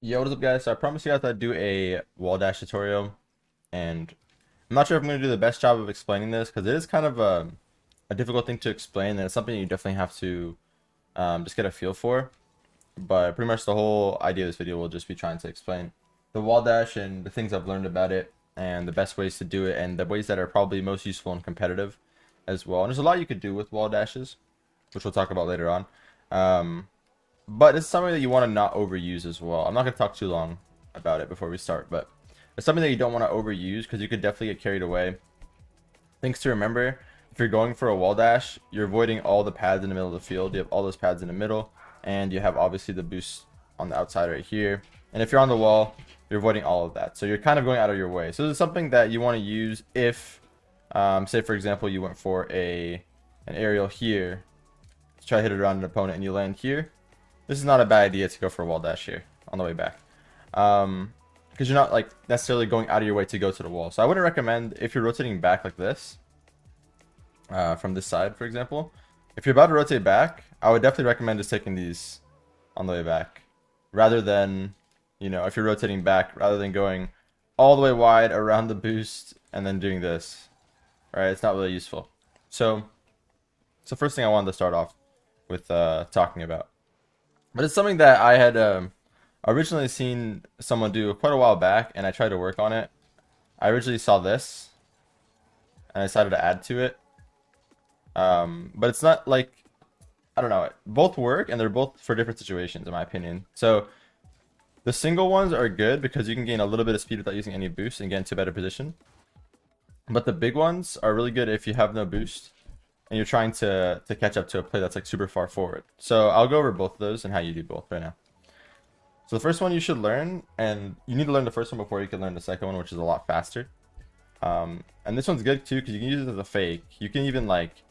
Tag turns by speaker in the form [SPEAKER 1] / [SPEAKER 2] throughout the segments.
[SPEAKER 1] Yo, what is up, guys? So I promised you guys I'd do a wall dash tutorial, and I'm not sure if I'm going to do the best job of explaining this because it is kind of a difficult thing to explain, and it's something you definitely have to just get a feel for. But pretty much the whole idea of this video will just be trying to explain the wall dash and the things I've learned about it, and the best ways to do it, and the ways that are probably most useful and competitive as well. And there's a lot you could do with wall dashes, which we'll talk about later on. Um, but it's something that you want to not overuse as well. I'm not going to talk too long about it before we start, but it's something that you don't want to overuse because you could definitely get carried away. Things to remember: if you're going for a wall dash, you're avoiding all the pads in the middle of the field. You have all those pads in the middle, and you have obviously the boost on the outside right here. And if you're on the wall, you're avoiding all of that. So you're kind of going out of your way. So this is something that you want to use if, say for example, you went for an aerial here to try to hit it around an opponent, and you land here. This is not a bad idea to go for a wall dash here on the way back. Because you're not like necessarily going out of your way to go to the wall. So I wouldn't recommend, if you're rotating back like this, from this side, for example, if you're about to rotate back, I would definitely recommend just taking these on the way back, rather than, you know, if you're rotating back, rather than going all the way wide around the boost and then doing this, right? It's not really useful. So it's the first thing I wanted to start off with talking about. But it's something that I had originally seen someone do quite a while back, and I tried to work on it. I originally saw this, and I decided to add to it. But it's not like, I don't know, both work, and they're both for different situations, in my opinion. So the single ones are good because you can gain a little bit of speed without using any boost and get into a better position. But the big ones are really good if you have no boost and you're trying to catch up to a play that's like super far forward. So I'll go over both of those and how you do both right now. So the first one you should learn, and you need to learn the first one before you can learn the second one, which is a lot faster. And this one's good too because you can use it as a fake. You can even like,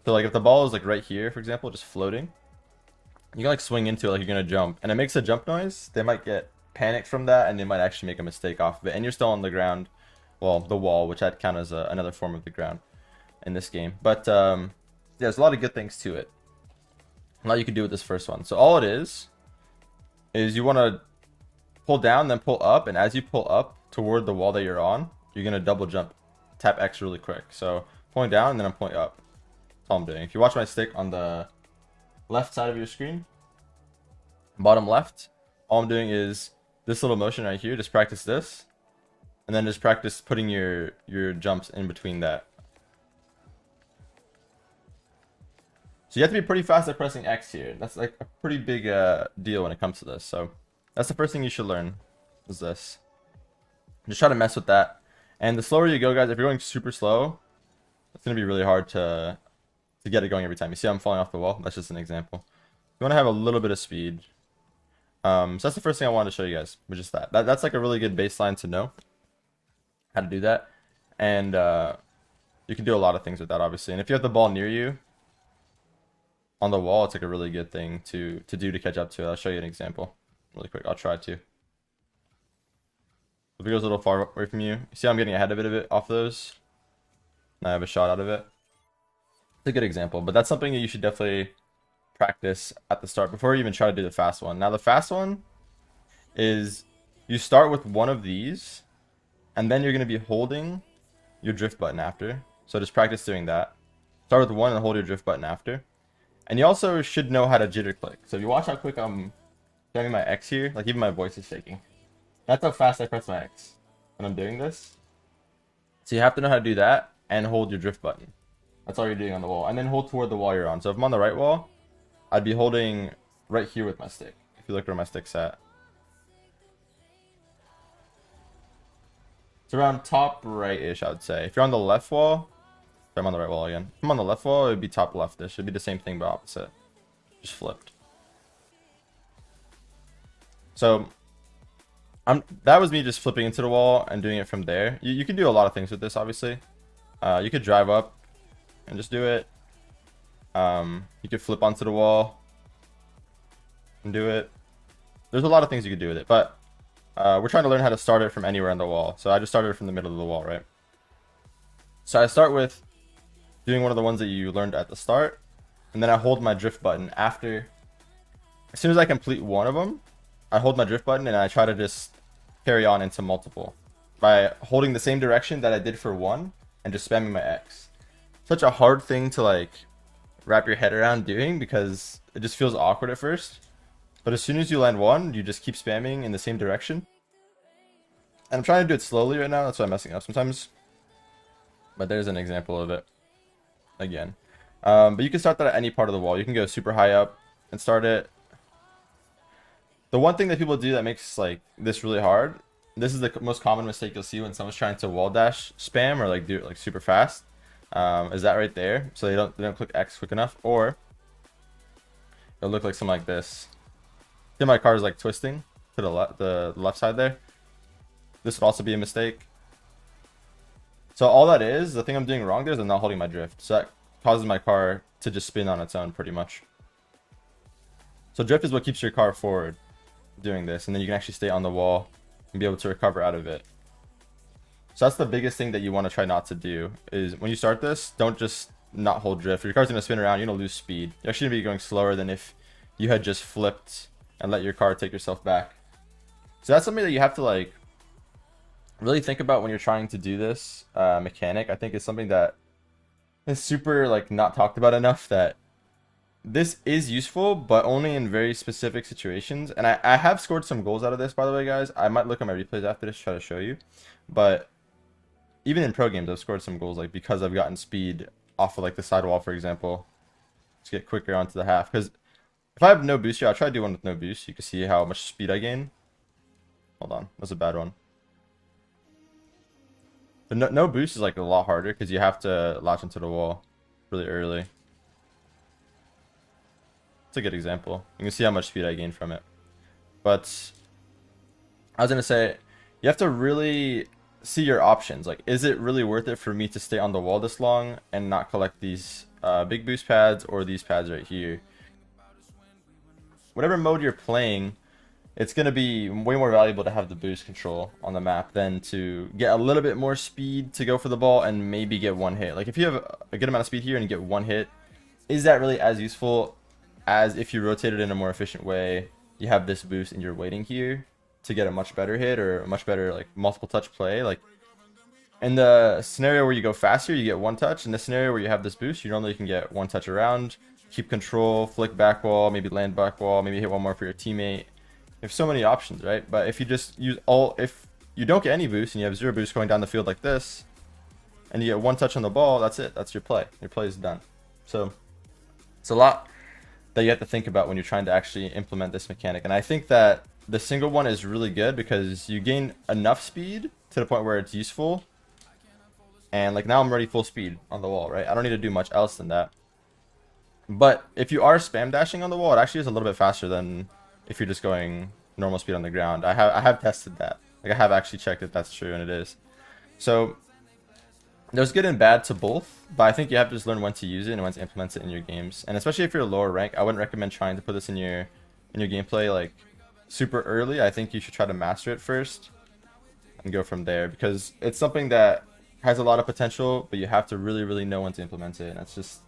[SPEAKER 1] so like if the ball is like right here, for example, just floating, you can like swing into it like you're gonna jump, and it makes a jump noise. They might get panicked from that, and they might actually make a mistake off of it, and you're still on the ground, well, the wall, which I'd count as another form of the ground in this game. But yeah, there's a lot of good things to it. A lot you can do with this first one. So all it is you want to pull down, then pull up, and as you pull up toward the wall that you're on, you're gonna double jump, tap X really quick. So pulling down, and then I'm pulling up. That's all I'm doing. If you watch my stick on the left side of your screen, bottom left, all I'm doing is this little motion right here. Just practice this, and then just practice putting your jumps in between that. So you have to be pretty fast at pressing X here. That's like a pretty big deal when it comes to this. So that's the first thing you should learn, is this. Just try to mess with that. And the slower you go, guys, if you're going super slow, it's going to be really hard to get it going every time. You see I'm falling off the wall? That's just an example. You want to have a little bit of speed. So that's the first thing I wanted to show you guys, which is that's like a really good baseline to know how to do that. And you can do a lot of things with that, obviously. And if you have the ball near you on the wall, it's like a really good thing to do to catch up to it. I'll show you an example really quick. I'll try to. If it goes a little far away from you, you see I'm getting ahead of it off those, and I have a shot out of it. It's a good example, but that's something that you should definitely practice at the start before you even try to do the fast one. Now the fast one is you start with one of these, and then you're going to be holding your drift button after. So just practice doing that. Start with one and hold your drift button after. And you also should know how to jitter click. So if you watch how quick I'm doing my X here, like even my voice is shaking. That's how fast I press my X when I'm doing this. So you have to know how to do that and hold your drift button. That's all you're doing on the wall. And then hold toward the wall you're on. So if I'm on the right wall, I'd be holding right here with my stick. If you look where my stick's at. It's around top right-ish, I would say. If you're on the left wall, I'm on the right wall again. If I'm on the left wall, it would be top leftish. It'd be the same thing but opposite. Just flipped. So that was me just flipping into the wall and doing it from there. You can do a lot of things with this, obviously. You could drive up and just do it. You could flip onto the wall and do it. There's a lot of things you could do with it, but we're trying to learn how to start it from anywhere on the wall. So I just started from the middle of the wall, right? So I start with doing one of the ones that you learned at the start, and then I hold my drift button after. As soon as I complete one of them, I hold my drift button and I try to just carry on into multiple by holding the same direction that I did for one and just spamming my X. Such a hard thing to like wrap your head around doing because it just feels awkward at first. But as soon as you land one, you just keep spamming in the same direction. And I'm trying to do it slowly right now, that's why I'm messing up sometimes. But there's an example of it again. But you can start that at any part of the wall. You can go super high up and start it. The one thing that people do that makes like this really hard, this is the most common mistake you'll see when someone's trying to wall dash spam or like do it like super fast, is that right there. So they don't click X quick enough, or it'll look like something like this. See, my car is like twisting to the left side there. This would also be a mistake. So all that is, the thing I'm doing wrong there is I'm not holding my drift. So that causes my car to just spin on its own pretty much. So drift is what keeps your car forward doing this, and then you can actually stay on the wall and be able to recover out of it. So that's the biggest thing that you want to try not to do, is when you start this, don't just not hold drift. If your car's going to spin around, you're going to lose speed. You're actually going to be going slower than if you had just flipped and let your car take yourself back. So that's something that you have to like really think about when you're trying to do this mechanic. I think it's something that is super like not talked about enough, that this is useful, but only in very specific situations. And I have scored some goals out of this, by the way, guys. I might look at my replays after this to try to show you. But even in pro games, I've scored some goals like because I've gotten speed off of like the sidewall, for example, to get quicker onto the half. Because if I have no boost here, I'll try to do one with no boost. You can see how much speed I gain. Hold on, that's a bad one. But no boost is like a lot harder because you have to latch into the wall really early. It's a good example. You can see how much speed I gain from it. But I was going to say, you have to really see your options. Like, is it really worth it for me to stay on the wall this long and not collect these big boost pads or these pads right here? Whatever mode you're playing, it's going to be way more valuable to have the boost control on the map than to get a little bit more speed to go for the ball and maybe get one hit. Like, if you have a good amount of speed here and you get one hit, is that really as useful as if you rotate it in a more efficient way? You have this boost and you're waiting here to get a much better hit or a much better like multiple touch play. Like in the scenario where you go faster, you get one touch. In the scenario where you have this boost, you normally can get one touch around, keep control, flick back wall, maybe land back wall, maybe hit one more for your teammate. There's so many options, right? But if you just use if you don't get any boost and you have zero boost going down the field like this, and you get one touch on the ball, that's it. That's your play. Your play is done. So it's a lot that you have to think about when you're trying to actually implement this mechanic. And I think that the single one is really good because you gain enough speed to the point where it's useful. And like now I'm already full speed on the wall, right? I don't need to do much else than that. But if you are spam dashing on the wall, it actually is a little bit faster than if you're just going normal speed on the ground. I have tested that. Like I have actually checked if that's true, and it is. So there's good and bad to both, but I think you have to just learn when to use it and when to implement it in your games. And especially if you're a lower rank, I wouldn't recommend trying to put this in your gameplay like super early. I think you should try to master it first and go from there, because it's something that has a lot of potential, but you have to really know when to implement it, and that's just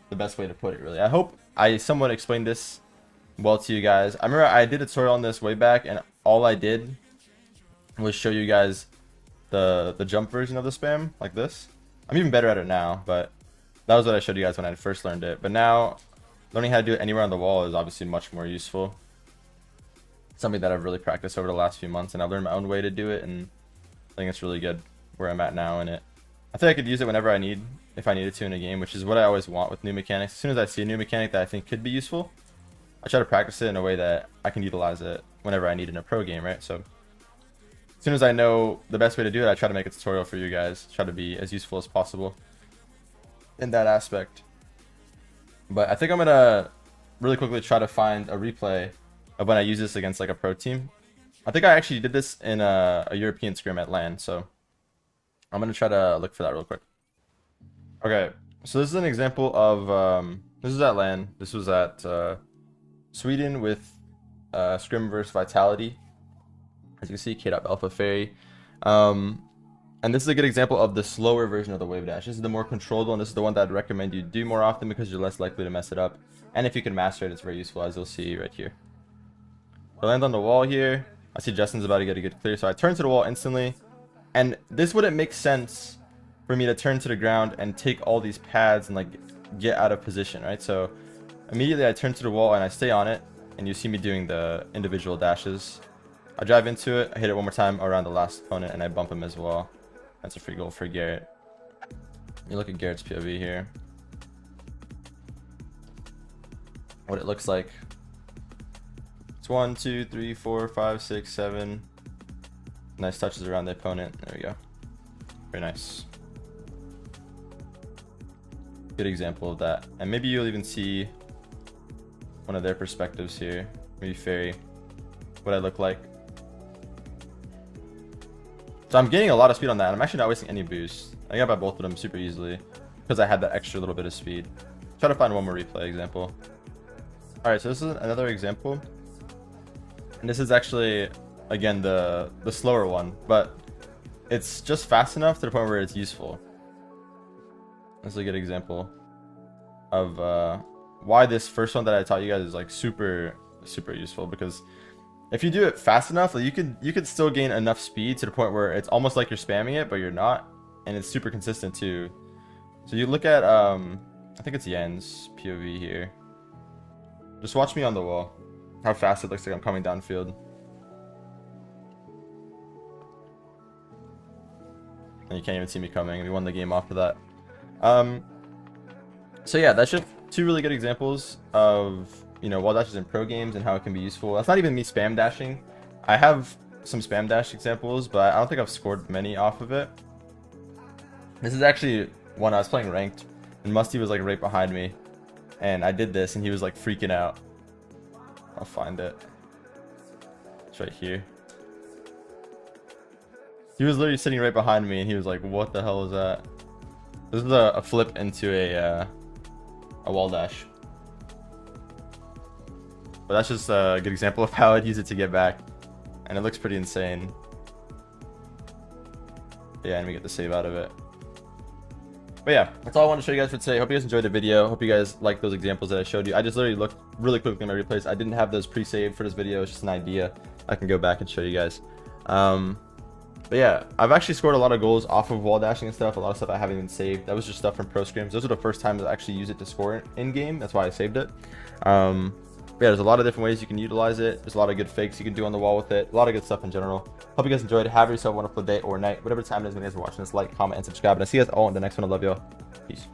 [SPEAKER 1] the best way to put it, really. I hope I somewhat explained this well to you guys. I remember I did a tutorial on this way back, and all I did was show you guys the jump version of the spam like this. I'm even better at it now, but that was what I showed you guys when I first learned it. But now learning how to do it anywhere on the wall is obviously much more useful. Something that I've really practiced over the last few months, and I've learned my own way to do it, and I think it's really good where I'm at now in it. I think I could use it whenever I need, if I needed to in a game, which is what I always want with new mechanics. As soon as I see a new mechanic that I think could be useful, I try to practice it in a way that I can utilize it whenever I need in a pro game, right? So as soon as I know the best way to do it, I try to make a tutorial for you guys, try to be as useful as possible in that aspect. But I think I'm gonna really quickly try to find a replay of when I use this against like a pro team. I think I actually did this in a European scrim at LAN, so I'm gonna try to look for that real quick. Okay, so this is an example of this is at LAN. This was at Sweden with scrim versus Vitality. As you can see, K.Alpha Fairy. And this is a good example of the slower version of the wave dash. This is the more controlled one. This is the one that I'd recommend you do more often because you're less likely to mess it up. And if you can master it, it's very useful, as you'll see right here. I land on the wall here. I see Justin's about to get a good clear, so I turn to the wall instantly. And this wouldn't make sense for me to turn to the ground and take all these pads and like get out of position, right? So immediately I turn to the wall and I stay on it, and you see me doing the individual dashes. I drive into it, I hit it one more time around the last opponent, and I bump him as well. That's a free goal for Garrett. You look at Garrett's POV here. What it looks like. It's 1, 2, 3, 4, 5, 6, 7. Nice touches around the opponent. There we go. Very nice. Good example of that. And maybe you'll even see one of their perspectives here. Maybe Fairy. What I look like. So I'm gaining a lot of speed on that. I'm actually not wasting any boost. I got by both of them super easily because I had that extra little bit of speed. Try to find one more replay example. Alright, so this is another example. And this is actually, again, the slower one, but it's just fast enough to the point where it's useful. This is a good example of why this first one that I taught you guys is like super useful, because if you do it fast enough, like you could still gain enough speed to the point where it's almost like you're spamming it, but you're not, and it's super consistent too. So you look at I think it's Yen's POV here. Just watch me on the wall. How fast it looks like I'm coming downfield. And you can't even see me coming. We won the game off of that. So yeah, that's just two really good examples of, you know, wall dashes in pro games and how it can be useful. That's not even me spam dashing. I have some spam dash examples, but I don't think I've scored many off of it. This is actually when I was playing ranked, and Musty was like right behind me, and I did this, and he was like freaking out. I'll find it. It's right here. He was literally sitting right behind me, and he was like, "What the hell is that?" This is a flip into a wall dash. But that's just a good example of how I'd use it to get back, and it looks pretty insane. Yeah, and we get the save out of it. But yeah, that's all I wanted to show you guys for today. Hope you guys enjoyed the video. Hope you guys liked those examples that I showed you. I just literally looked really quickly at my replays. I didn't have those pre-saved for this video. It's just an idea. I can go back and show you guys. But yeah, I've actually scored a lot of goals off of wall dashing and stuff. A lot of stuff I haven't even saved. That was just stuff from pro scrims. Those are the first times I actually use it to score in game. That's why I saved it. But yeah, there's a lot of different ways you can utilize it. There's a lot of good fakes you can do on the wall with it. A lot of good stuff in general. Hope you guys enjoyed. Have yourself a wonderful day or night. Whatever time it is when you guys are watching this, like, comment, and subscribe. And I'll see you guys all in the next one. I love y'all. Peace.